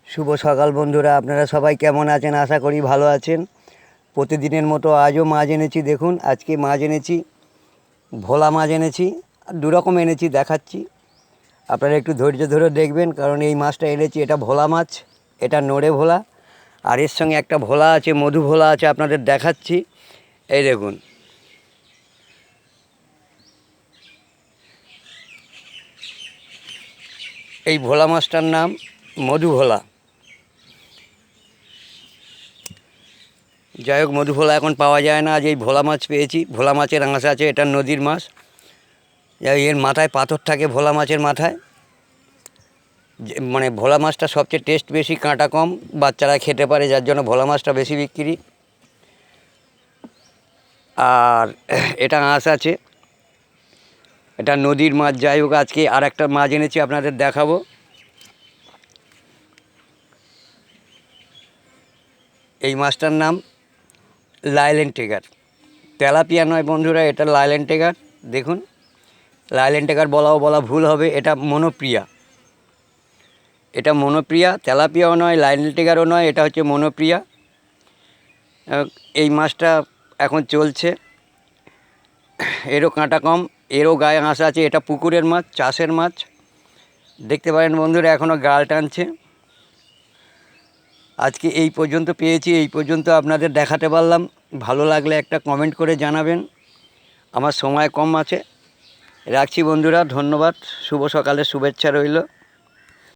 শুভ সকাল বন্ধুরা, আপনারা সবাই কেমন আছেন? আশা করি ভালো আছেন। প্রতিদিনের মতো আজও মাছ এনেছি। দেখুন, আজকে মাছ এনেছি, ভোলা মাছ এনেছি। দু রকম এনেছি, দেখাচ্ছি। আপনারা একটু ধৈর্য ধরে দেখবেন, কারণ এই মাছটা এনেছি, এটা ভোলা মাছ, এটা নড়ে ভোলা। আর এর সঙ্গে একটা ভোলা আছে, মধু ভোলা আছে, আপনাদের দেখাচ্ছি। এই দেখুন, এই ভোলা মাছটার নাম মধু ভোলা। যাই হোক, মধু ভোলা এখন পাওয়া যায় না, আজ এই ভোলা মাছ পেয়েছি। ভোলা মাছের আঁশ আছে, এটা নদীর মাছ। এর মাথায় পাথর থাকে, ভোলা মাছের মাথায়। মানে ভোলা মাছটা সবচেয়ে টেস্ট বেশি, কাঁটা কম, বাচ্চারা খেতে পারে, যার জন্য ভোলা মাছটা বেশি বিক্রি। আর এটা আঁশ আছে, এটা নদীর মাছ। যাই হোক, আজকে আর একটা মাছ এনেছি, আপনাদের দেখাবো। এই মাছটার নাম লাইলেন টেগার। তেলাপিয়া নয় বন্ধুরা, এটা লাইলেন টেগার। দেখুন, লাইলেন টেগার বলা ভুল হবে, এটা মনোপ্রিয়া। এটা মনোপ্রিয়া, তেলাপিয়াও নয়, লাইলেন টেগারও নয়, এটা হচ্ছে মনোপ্রিয়া। এই মাছটা এখন চলছে, এরও কাঁটা কম, এরও গায়ে আঁশ আছে। এটা পুকুরের মাছ, চাষের মাছ। দেখতে পারেন বন্ধুরা, এখনও গাল টানছে। আজকে এই পর্যন্ত পেয়েছি, এই পর্যন্ত আপনাদের দেখাতে পারলাম। ভালো লাগলে একটা কমেন্ট করে জানাবেন। আমার সময় কম আছে, রাখছি বন্ধুরা। ধন্যবাদ, শুভ সকালের শুভেচ্ছা রইল।